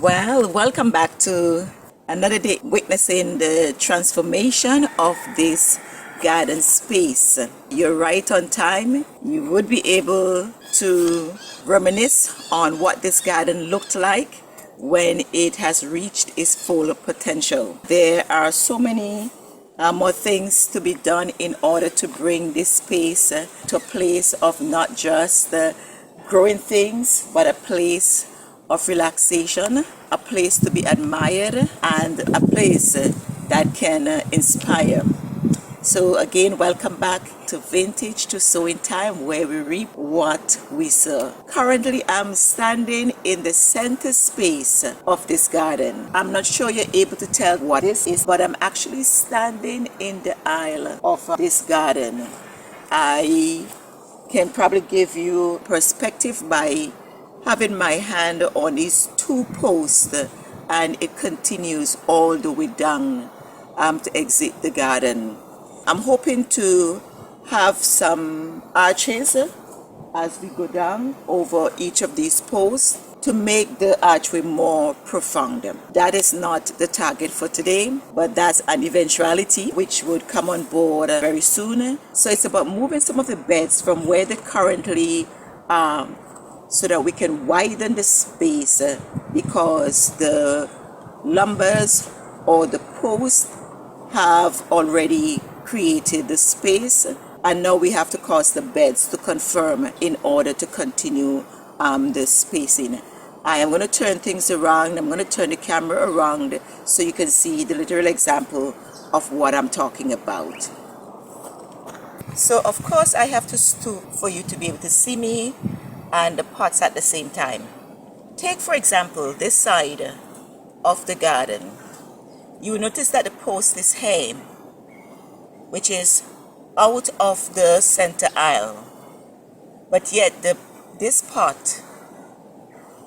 Well, welcome back to another day witnessing the transformation of this garden space. You're right on time. You would be able to reminisce on what this garden looked like when it has reached its full potential. There are so many more things to be done in order to bring this space to a place of not just growing things, but a place of relaxation, a place to be admired, and a place that can inspire. So again, welcome back to Vintage to Sowing Time, where we reap what we sow. Currently, I'm standing in the center space of this garden. I'm not sure you're able to tell what this is, but I'm actually standing in the aisle of this garden. I can probably give you perspective by having my hand on these two posts, and it continues all the way down to exit the garden. I'm hoping to have some arches as we go down over each of these posts to make the archway more profound. That is not the target for today, but that's an eventuality which would come on board very soon. So it's about moving some of the beds from where they currently are so that we can widen the space because the lumbers or the posts have already created the space, and now we have to cause the beds to confirm in order to continue the spacing. I am going to turn things around. I'm going to turn the camera around so you can see the literal example of what I'm talking about. So of course I have to stoop for you to be able to see me and the pots at the same time. Take for example this side of the garden. You will notice that the post is high, which is out of the center aisle, but yet this pot,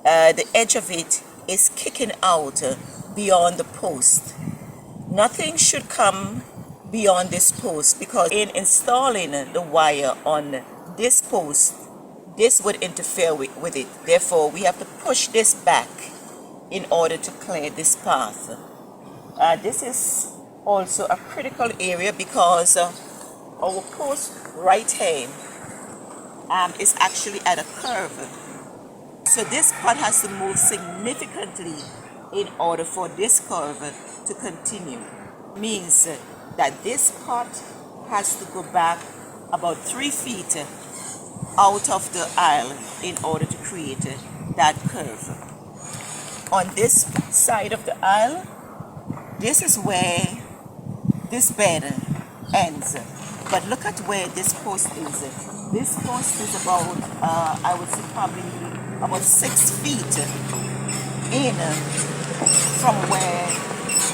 the edge of it is kicking out beyond the post. Nothing should come beyond this post, because in installing the wire on this post, this would interfere with it. Therefore, we have to push this back in order to clear this path. This is also a critical area because our post right here is actually at a curve. So this pot has to move significantly in order for this curve to continue. Means that this pot has to go back about 3 feet out of the aisle in order to create that curve. On this side of the aisle, this is where this bed ends. But look at where this post is. This post is about, I would say probably about 6 feet in from where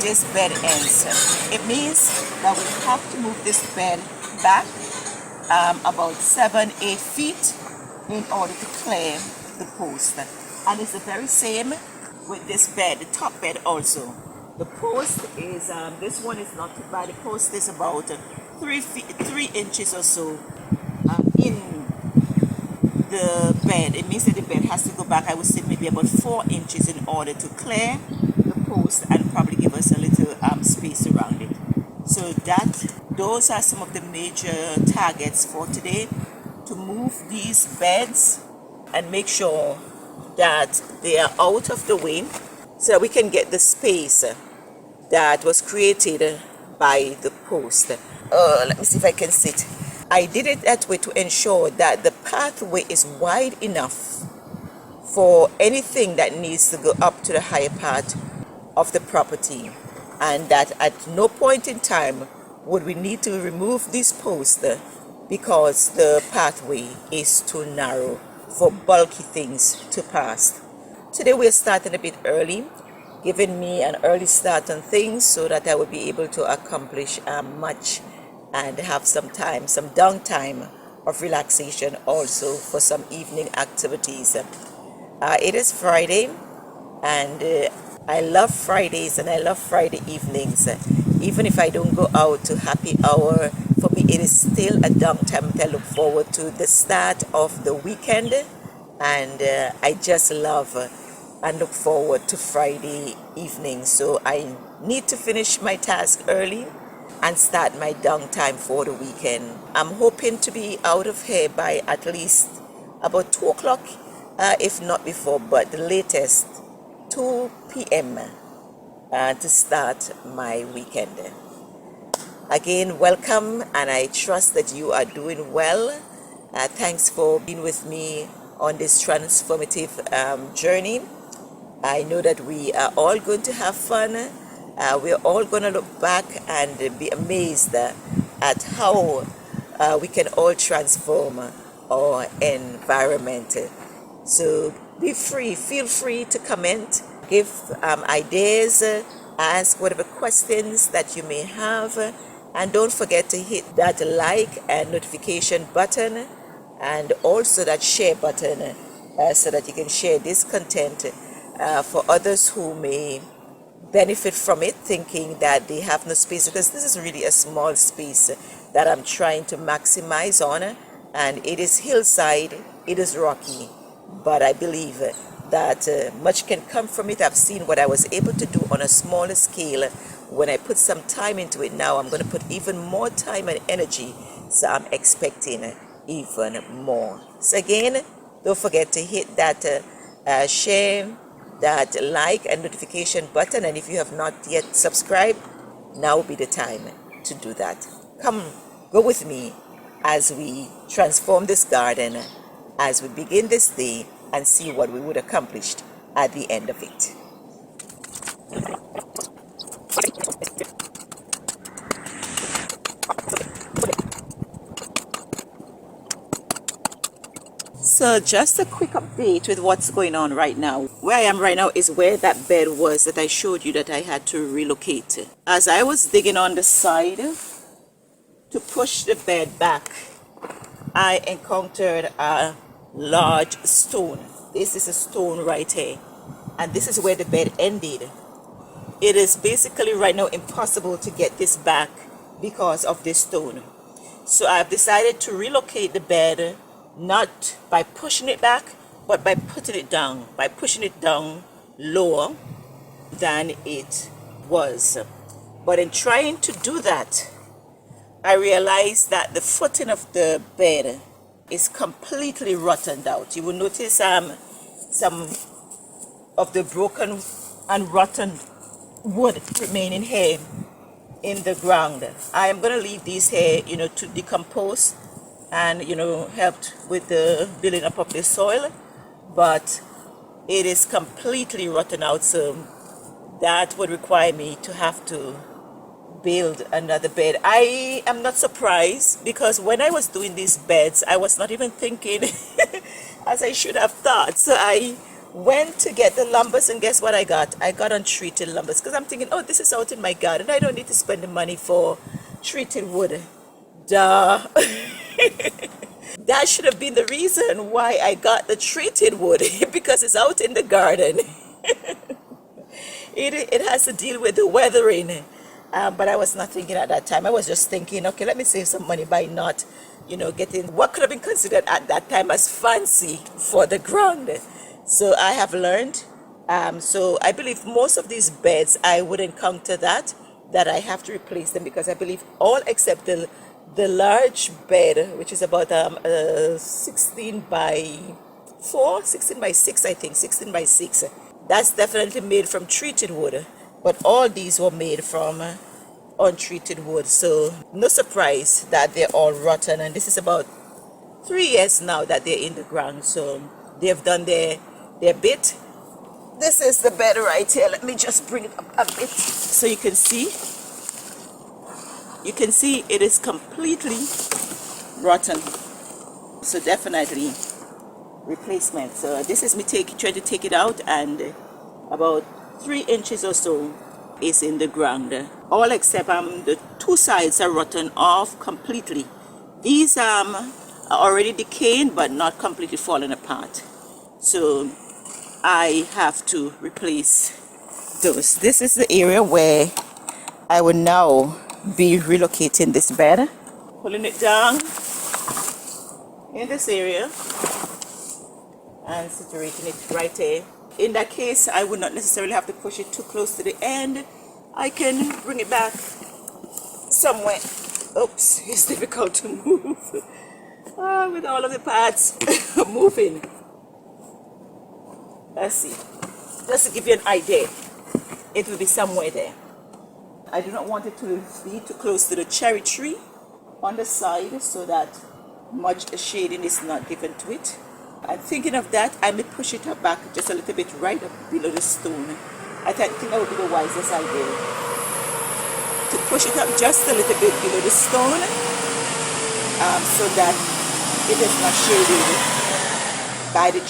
this bed ends. It means that we have to move this bed back about 7-8 feet in order to clear the post. And it's the very same with this bed, the top bed also. The post is, this one is not too bad. The post is about 3 inches or so in the bed. It means that the bed has to go back, I would say maybe about 4 inches in order to clear the post and probably give us a little space around it. So those are some of the major targets for today, to move these beds and make sure that they are out of the way so that we can get the space that was created by the post. Let me see if I can sit. I did it that way to ensure that the pathway is wide enough for anything that needs to go up to the higher part of the property, and that at no point in time would we need to remove this post because the pathway is too narrow for bulky things to pass. Today we're starting a bit early, giving me an early start on things so that I will be able to accomplish much and have some time, some downtime of relaxation also for some evening activities. It is Friday, and I love Fridays and I love Friday evenings. Even if I don't go out to happy hour, for me it is still a downtime that I look forward to the start of the weekend, and I just love and look forward to Friday evening. So I need to finish my task early and start my downtime for the weekend. I'm hoping to be out of here by at least about 2 o'clock, if not before, but the latest 2 p.m. To start my weekend. Again, welcome, and I trust that you are doing well. Thanks for being with me on this transformative journey. I know that we are all going to have fun. We're all going to look back and be amazed at how we can all transform our environment. So feel free to comment, give ideas, ask whatever questions that you may have, and don't forget to hit that like and notification button, and also that share button, so that you can share this content for others who may benefit from it, thinking that they have no space, because this is really a small space that I'm trying to maximize on, and it is hillside, it is rocky, but I believe that much can come from it. I've seen what I was able to do on a smaller scale when I put some time into it. Now I'm going to put even more time and energy, so I'm expecting even more. So again, don't forget to hit that share, that like and notification button, and if you have not yet subscribed, now will be the time to do that. Come, go with me as we transform this garden, as we begin this day, and see what we would accomplish at the end of it. So just a quick update with what's going on right now. Where I am right now is where that bed was that I showed you that I had to relocate. As I was digging on the side to push the bed back, I encountered a large stone. This is a stone right here, and this is where the bed ended. It is basically right now impossible to get this back because of this stone. So I've decided to relocate the bed, not by pushing it back, but by putting it down, by pushing it down lower than it was. But in trying to do that, I realized that the footing of the bed is completely rotted out. You will notice some of the broken and rotten wood remaining here in the ground. I am going to leave these here, to decompose and, helped with the building up of the soil, but it is completely rotten out, so that would require me to have to build another bed. I am not surprised, because when I was doing these beds, I was not even thinking as I should have thought. So I went to get the lumbers, and guess what I got? I got untreated lumbers, because I'm thinking, oh, this is out in my garden, I don't need to spend the money for treated wood. Duh. That should have been the reason why I got the treated wood, because it's out in the garden. It has to deal with the weathering. But I was not thinking at that time. I was just thinking, okay, let me save some money by not, getting what could have been considered at that time as fancy for the ground. So I have learned. So I believe most of these beds, I would encounter that I have to replace them, because I believe all except the large bed, which is about 16 by 4, 16 by 6, I think, 16 by 6. That's definitely made from treated wood. But all these were made from untreated wood. So no surprise that they're all rotten. And this is about 3 years now that they're in the ground. So they've done their bit. This is the bed right here. Let me just bring it up a bit so you can see. You can see it is completely rotten. So definitely replacement. So this is me trying to take it out, and about 3 inches or so is in the ground. All except the 2 sides are rotten off completely. These are already decaying, but not completely falling apart. So I have to replace those. This is the area where I will now be relocating this bed, pulling it down in this area and situating it right here in that case, I would not necessarily have to push it too close to the end. I can bring it back somewhere. Oops, it's difficult to move with all of the parts moving. Let's see. Just to give you an idea, it will be somewhere there. I do not want it to be too close to the cherry tree on the side so that much shading is not given to it. And thinking of that, I may push it up back just a little bit right up below the stone. I think that would be the wisest idea. To push it up just a little bit below the stone so that it is not shaded by the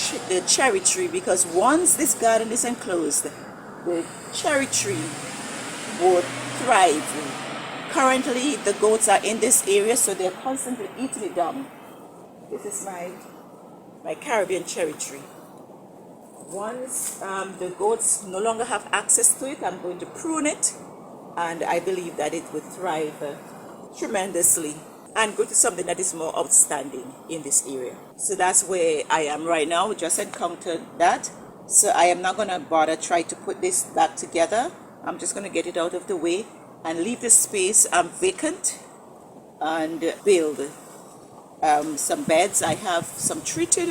cherry tree, because once this garden is enclosed, the cherry tree would thrive. Currently, the goats are in this area, so they're constantly eating it down. This is my Caribbean cherry tree. Once the goats no longer have access to it, I'm going to prune it, and I believe that it will thrive tremendously and go to something that is more outstanding in this area. So that's where I am right now. We just encountered that. So I am not going to bother try to put this back together. I'm just going to get it out of the way and leave the space vacant and build some beds. I have some treated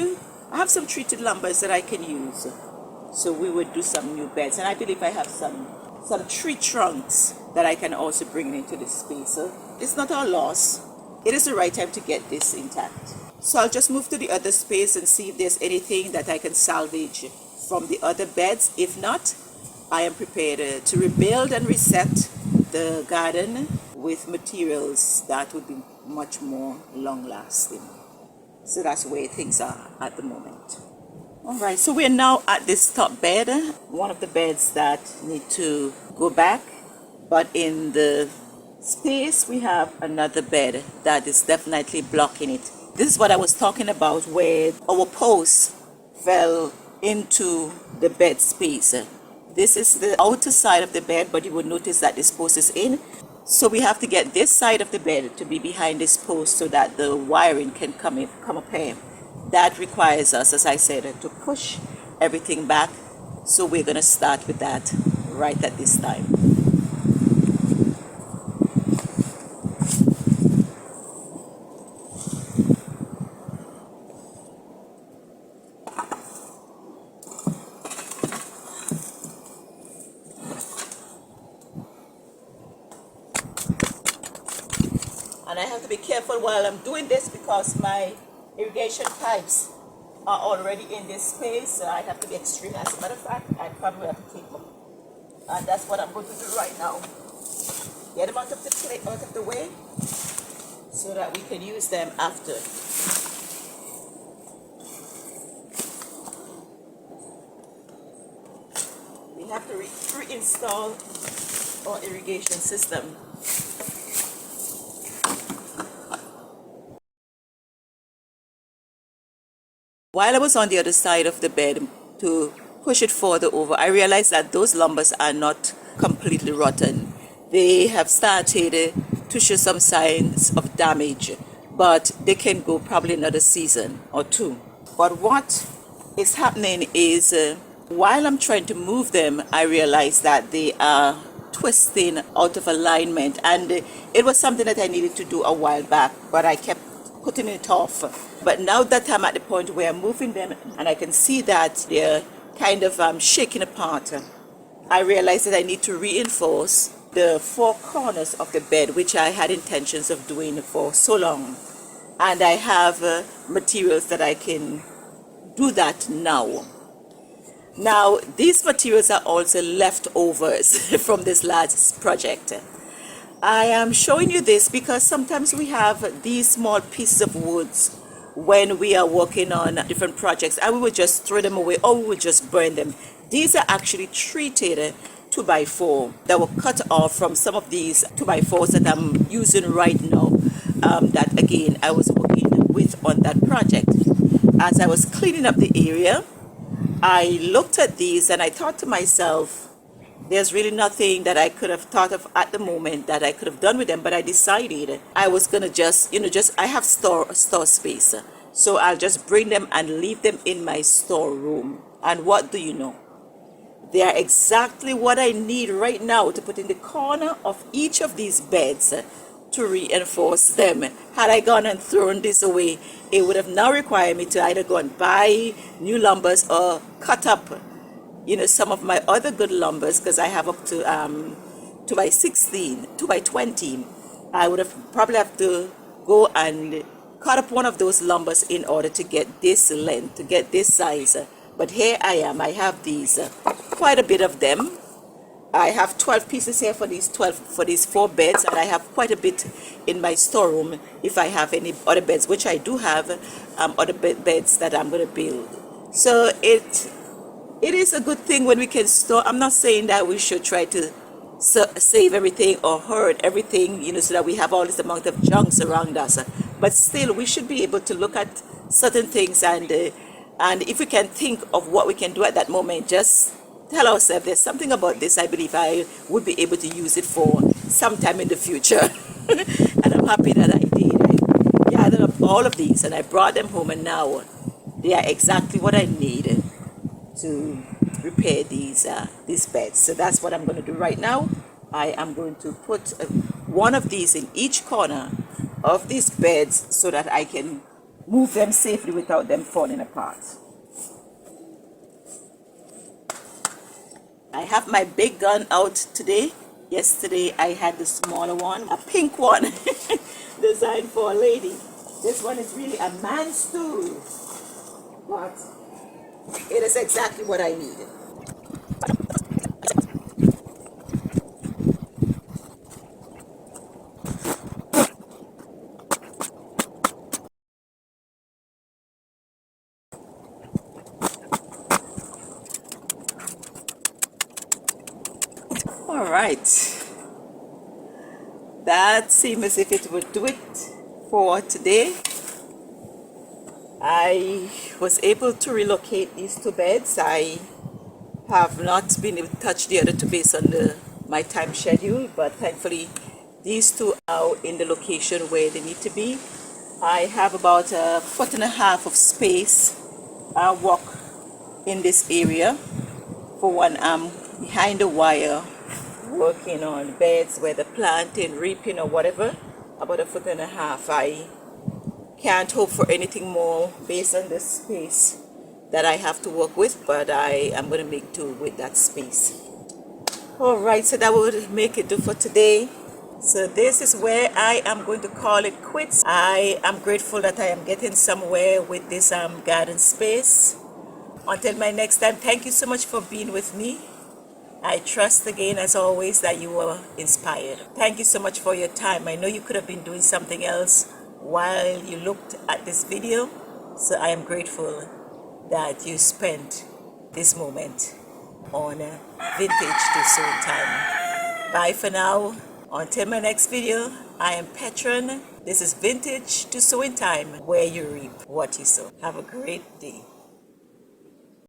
lumbers that I can use. So we would do some new beds, and I believe I have some tree trunks that I can also bring into this space. So it's not all lost. It is the right time to get this intact. So I'll just move to the other space and see if there's anything that I can salvage from the other beds. If not, I am prepared to rebuild and reset the garden with materials that would be much more long-lasting. So that's where things are at the moment. All right, so we're now at this top bed, one of the beds that need to go back, but in the space we have another bed that is definitely blocking it. This is what I was talking about, where our posts fell into the bed space. This is the outer side of the bed, but you will notice that this post is in. So we have to get this side of the bed to be behind this post so that the wiring can come up here. That requires us, as I said, to push everything back. So we're going to start with that right at this time. And I have to be careful while I'm doing this because my irrigation pipes are already in this space, so I have to be extreme. As a matter of fact, I probably have to take them. And that's what I'm going to do right now. Get them out of the way so that we can use them after. We have to reinstall our irrigation system. While I was on the other side of the bed to push it further over, I realized that those lumbers are not completely rotten. They have started to show some signs of damage, but they can go probably another season or two. But what is happening is while I'm trying to move them, I realized that they are twisting out of alignment, and it was something that I needed to do a while back, but I kept putting it off. But now that I'm at the point where I'm moving them and I can see that they're kind of shaking apart, I realized that I need to reinforce the four corners of the bed, which I had intentions of doing for so long. And I have materials that I can do that now. Now, these materials are also leftovers from this last project. I am showing you this because sometimes we have these small pieces of woods when we are working on different projects, and we would just throw them away or we would just burn them. These are actually treated 2x4 that were cut off from some of these 2x4s that I'm using right now, that again I was working with on that project. As I was cleaning up the area, I looked at these and I thought to myself, there's really nothing that I could have thought of at the moment that I could have done with them, but I decided I was going to I have store space. So I'll just bring them and leave them in my storeroom. And what do you know? They are exactly what I need right now to put in the corner of each of these beds to reinforce them. Had I gone and thrown this away, it would have now required me to either go and buy new lumbers or cut up, some of my other good lumbers, because I have up to 2 by 16, 2 by 20. I would have probably have to go and cut up one of those lumbers in order to get this length, to get this size. But here I am. I have these, quite a bit of them. I have 12 pieces here for these 4 beds, and I have quite a bit in my storeroom if I have any other beds, which I do have, other beds that I'm going to build. So it is a good thing when we can store. I'm not saying that we should try to save everything or hoard everything, so that we have all this amount of junks around us. But still, we should be able to look at certain things, and if we can think of what we can do at that moment, just tell ourselves there's something about this I believe I would be able to use it for sometime in the future. And I'm happy that I did. I gathered up all of these and I brought them home, and now they are exactly what I needed to repair these beds. So that's what I'm going to do right now. I am going to put one of these in each corner of these beds so that I can move them safely without them falling apart. I have my big gun out today. Yesterday I had the smaller one, a pink one, designed for a lady. This one is really a man's tool, but it is exactly what I needed. All right, that seems as if it would do it for today. I was able to relocate these 2 beds. I have not been able to touch the other 2 based on my time schedule, but thankfully these 2 are in the location where they need to be. I have about 1.5 feet of space. I walk in this area for when I'm behind the wire working on beds, whether planting, reaping, or whatever. About 1.5 feet. I can't hope for anything more based on the space that I have to work with, but I am going to make do with that space. All right, so that would make it do for today. So this is where I am going to call it quits. I am grateful that I am getting somewhere with this garden space. Until my next time, thank you so much for being with me. I trust again, as always, that you were inspired. Thank you so much for your time. I know you could have been doing something else while you looked at this video, so I am grateful that you spent this moment on Vintage to Sowing Time. Bye for now. Until my next video, I am Petron. This is Vintage to Sowing Time, where you reap what you sow. Have a great day.